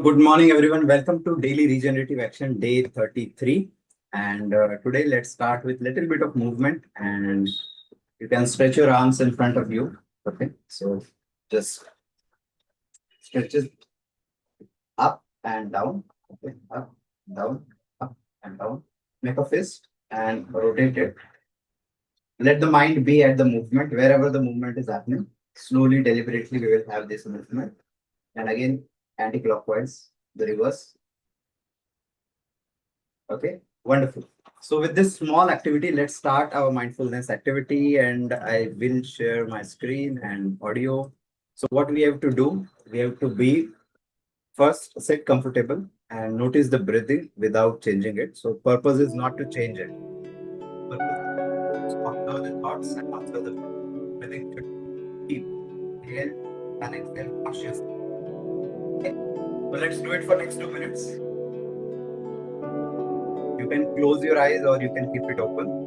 Good morning, everyone. Welcome to Daily Regenerative Action, day 33. And today, let's start with a little bit of movement. And you can stretch your arms in front of you. Okay. So just stretch it up and down. Okay. Up and down. Make a fist and rotate it. Let the mind be at the movement, wherever the movement is happening. Slowly, deliberately, we will have this movement. And again, anti-clockwise, the reverse. Okay, wonderful. So with this small activity, let's start our mindfulness activity, and I will share my screen and audio. So what we have to do, we have to be first sit comfortable and notice the breathing without changing it. So purpose is not to change it. Purpose is to observe the thoughts and observe the breathing. Deep inhale and exhale consciously. Okay. So let's do it for next 2 minutes. You can close your eyes or you can keep it open.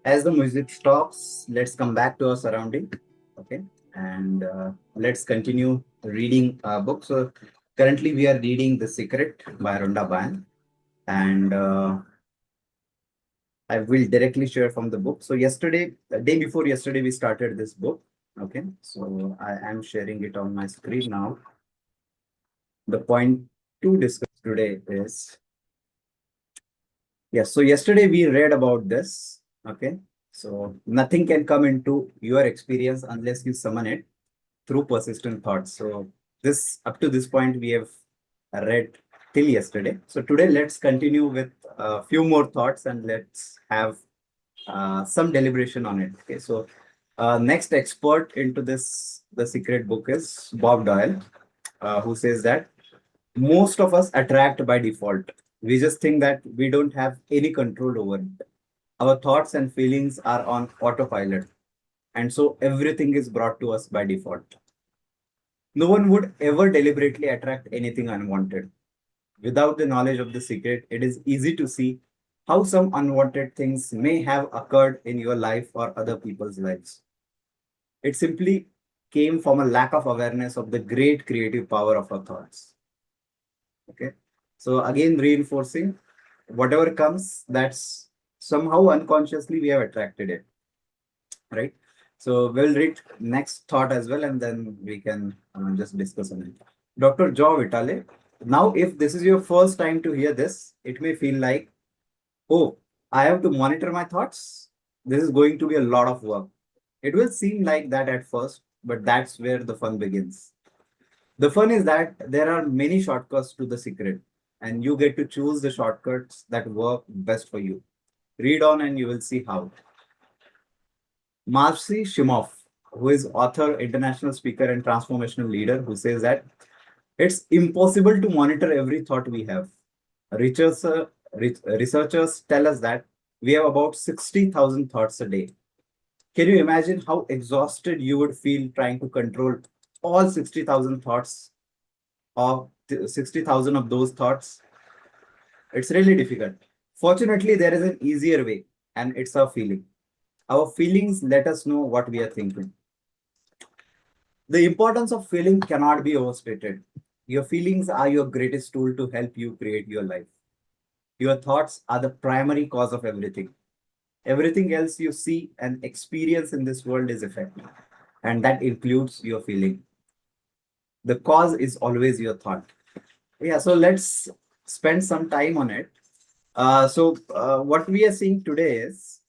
As the music stops, let's come back to our surrounding. Okay. And let's continue reading a book. So currently we are reading The Secret by Rhonda Byrne. And I will directly share from the book. So yesterday, the day before yesterday, we started this book. Okay. So I am sharing it on my screen now. The point to discuss today is, yes. So yesterday we read about this. Okay. So nothing can come into your experience unless you summon it through persistent thoughts. So this up to this point we have read till yesterday. So today let's continue with a few more thoughts and let's have some deliberation on it. Okay. So next expert into this the secret book is Bob Doyle, who says that most of us attract by default. We just think that we don't have any control over it. Our thoughts and feelings are on autopilot. And so everything is brought to us by default. No one would ever deliberately attract anything unwanted. Without the knowledge of the secret, it is easy to see how some unwanted things may have occurred in your life or other people's lives. It simply came from a lack of awareness of the great creative power of our thoughts. Okay. So again, reinforcing whatever comes, that's somehow unconsciously we have attracted it. Right. So we'll read next thought as well, and then we can just discuss on it. Dr. Joe Vitale. Now, if this is your first time to hear this, it may feel like, oh, I have to monitor my thoughts. This is going to be a lot of work. It will seem like that at first, but that's where the fun begins. The fun is that there are many shortcuts to the secret, and you get to choose the shortcuts that work best for you. Read on and you will see how. Marcy Shimoff, who is author, international speaker, and transformational leader, who says that it's impossible to monitor every thought we have. Researchers tell us that we have about 60,000 thoughts a day. Can you imagine how exhausted you would feel trying to control all 60,000 thoughts, or 60,000 of those thoughts? It's really difficult. Fortunately, there is an easier way, and it's our feeling. Our feelings let us know what we are thinking. The importance of feeling cannot be overstated. Your feelings are your greatest tool to help you create your life. Your thoughts are the primary cause of everything. Everything else you see and experience in this world is effective, and that includes your feeling. The cause is always your thought. Yeah, so let's spend some time on it. What we are seeing today is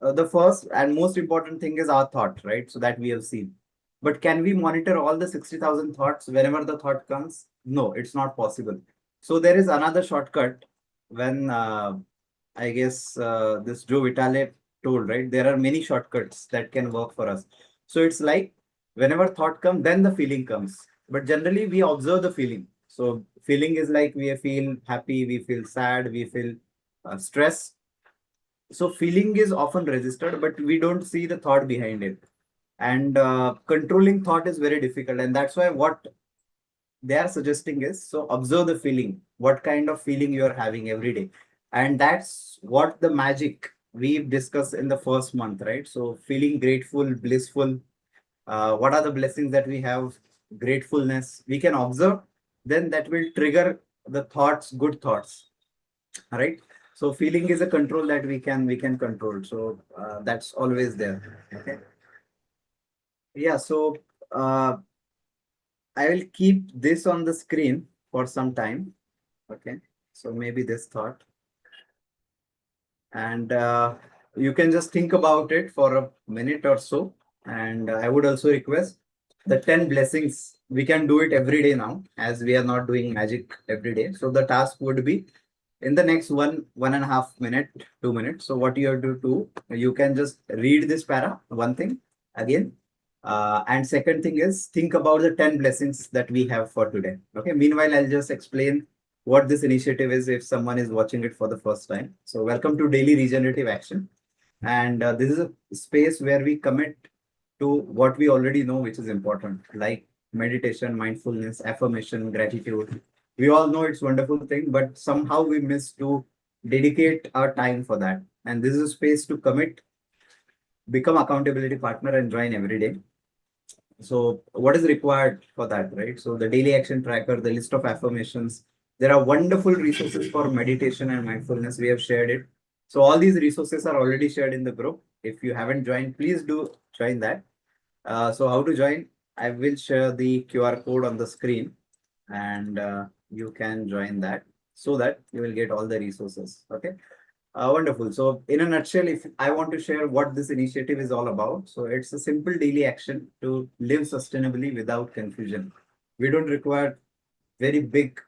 the first and most important thing is our thought, right? So that we have seen. But can we monitor all the 60,000 thoughts whenever the thought comes? No, it's not possible. So there is another shortcut when I guess this Joe Vitale told, right? There are many shortcuts that can work for us. So it's like whenever thought comes, then the feeling comes. But generally, we observe the feeling. So feeling is like we feel happy, we feel sad, we feel stress. So feeling is often registered, but we don't see the thought behind it. And controlling thought is very difficult. And that's why what they are suggesting is, so observe the feeling, what kind of feeling you are having every day. And that's what the magic we've discussed in the first month, right? So feeling grateful, blissful, what are the blessings that we have, gratefulness, we can observe, then that will trigger the thoughts, good thoughts, right? So feeling is a control that we can control. So that's always there. Okay. Yeah. So uh, I will keep this on the screen for some time. Okay. So maybe this thought, and you can just think about it for a minute or so. And I would also request the 10 blessings. We can do it every day now, as we are not doing magic every day. So the task would be in the next 1.5 minute, 2 minutes. So what you have to do, you can just read this para, one thing again. And second thing is think about the 10 blessings that we have for today. Okay. Meanwhile, I'll just explain what this initiative is if someone is watching it for the first time. So welcome to Daily Regenerative Action. And this is a space where we commit to what we already know, which is important, like meditation, mindfulness, affirmation, gratitude. We all know it's a wonderful thing, but somehow we miss to dedicate our time for that. And this is a space to commit, become accountability partner, and join every day. So what is required for that, right? So the daily action tracker, the list of affirmations, there are wonderful resources for meditation and mindfulness. We have shared it. So all these resources are already shared in the group. If you haven't joined, please do join that. So how to join? I will share the QR code on the screen, and you can join that so that you will get all the resources. Okay. Wonderful. So, in a nutshell, if I want to share what this initiative is all about, so it's a simple daily action to live sustainably without confusion. We don't require very big,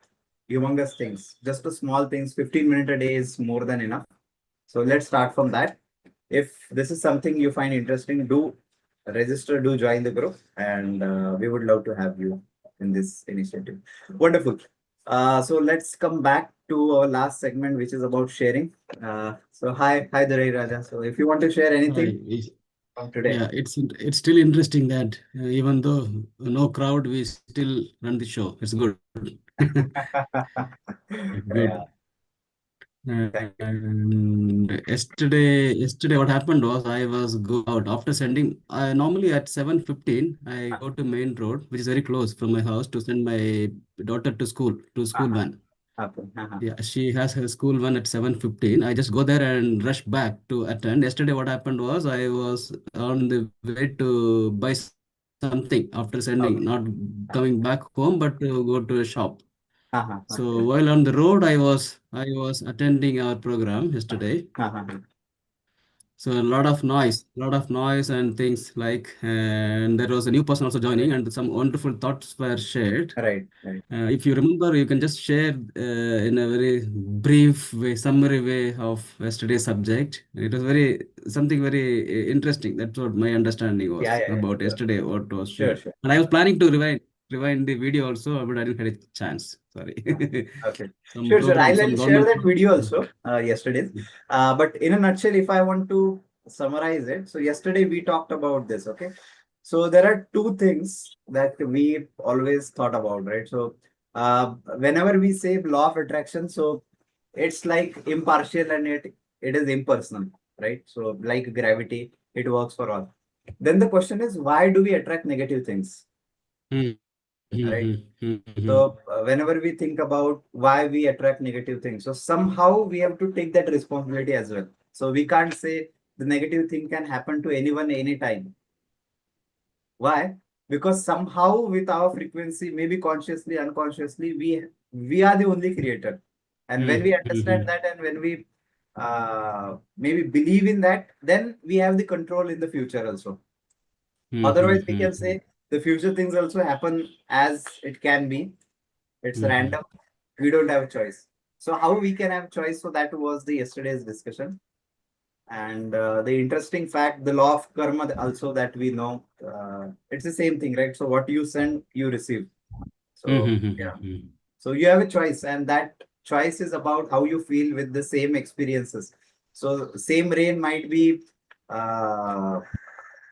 humongous things, just a small things. 15 minutes a day is more than enough. So, let's start from that. If this is something you find interesting, do register, do join the group, and we would love to have you in this initiative. Wonderful. So let's come back to our last segment, which is about sharing. Hi, Durai Raja. So if you want to share anything from today. Yeah, it's still interesting that even though no crowd, we still run the show. It's good. Good. Yeah, thank you. And yesterday, what happened was I was go out after sending. I normally at 7:15 I Ah, go to main road, which is very close from my house, to send my daughter to school ah, van. okay. Yeah, she has her school one at 7:15. I just go there and rush back to attend. Yesterday, what happened was I was on the way to buy something after sending, not Okay. coming back home, but to go to a shop. So Okay. while on the road, I was attending our program yesterday. Ah, ah, So a lot of noise and things like, and there was a new person also joining, Right, and some wonderful thoughts were shared. right, right. If you remember, you can just share in a very brief way, summary way of yesterday's subject. It was very something very interesting. That's what my understanding Yeah, was yeah, yeah. about Sure, yesterday. What was sure, shared, sure. and I was planning to rewind the video also, but I didn't get a chance. Okay, Sorry, okay. some Sure, sure. program, I'll some share government. that video also, yesterday's. But in a nutshell, if I want to summarize it, so yesterday we talked about this, okay? So there are two things that we always thought about, right? So whenever we say law of attraction, so it's like impartial and it is impersonal, right? So like gravity, it works for all. Then the question is, why do we attract negative things, right? So whenever we think about why we attract negative things, so somehow we have to take that responsibility as well. So we can't say the negative thing can happen to anyone anytime. Why? Because somehow with our frequency, maybe consciously, unconsciously, we are the only creator. And when we understand that, and when we maybe believe in that, then we have the control in the future also. Otherwise, we can say the future things also happen as it can be. It's random. We don't have a choice. So how we can have choice? So that was the yesterday's discussion. And the interesting fact, the law of karma also that we know, it's the same thing, right? So what you send, you receive. So yeah. So you have a choice, and that choice is about how you feel with the same experiences. So same rain might be uh,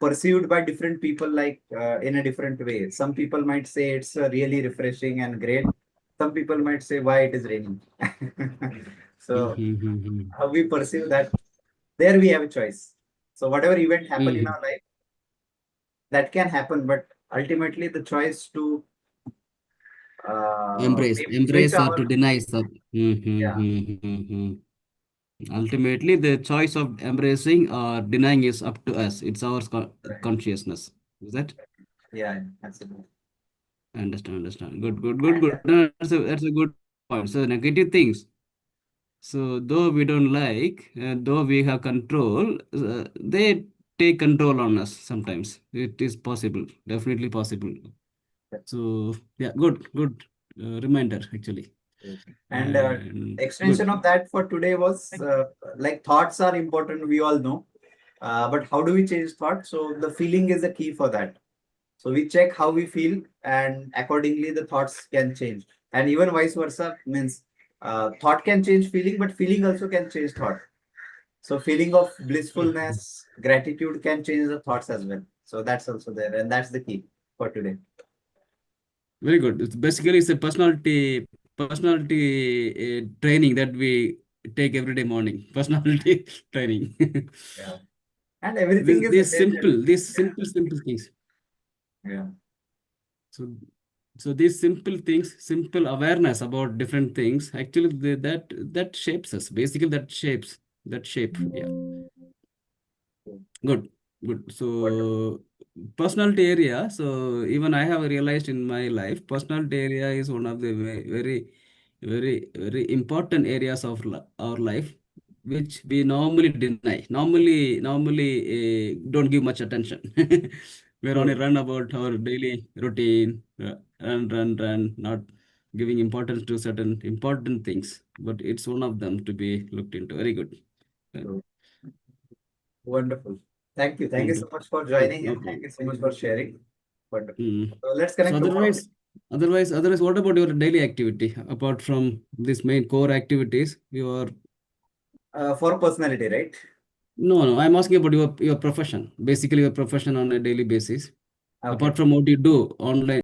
perceived by different people like in a different way. Some people might say it's really refreshing and great. Some people might say why it is raining. So how we perceive that, there we have a choice. So whatever event happen in our life, that can happen, but ultimately the choice to maybe switch Embrace or to our, deny some. yeah, Ultimately, the choice of embracing or denying is up to us. It's our right, consciousness. Is that? yeah, absolutely. Understand, understand. Good, good, good, And good. No, that's a good point. So negative things. So though we don't like, though we have control, they take control on us sometimes. It is possible, definitely possible. So yeah, good, good reminder actually. and And extension good. of that for today was like thoughts are important, we all know. But how do we change thought? So the feeling is the key for that. So we check how we feel, and accordingly the thoughts can change. And even vice versa means thought can change feeling, but feeling also can change thought. So feeling of blissfulness, gratitude can change the thoughts as well. So that's also there, and that's the key for today. Very good. It's basically it's a personality training that we take every day morning. Personality training. Yeah. And everything is related. These simple things. Yeah. So, so these simple things, simple awareness about different things, actually that shapes us. Basically, that shape. Yeah. Yeah. Good, good. Wonderful. So, personality area. So, even I have realized in my life, personality area is one of the very important areas of our life, which we normally deny. Normally, don't give much attention. We're on a True. run about our daily routine, run, not giving importance to certain important things. But it's one of them to be looked into. Very good. True. Wonderful. Thank you. Thank you Thank so you. much for Good, joining, no and thank problem. you so much for sharing. Wonderful. Mm. So let's So connect tomorrow otherwise, what about your daily activity apart from these main core activities? Your for personality, right? no, I'm asking about your profession. Basically, your profession on a daily basis. Okay. Apart from what you do online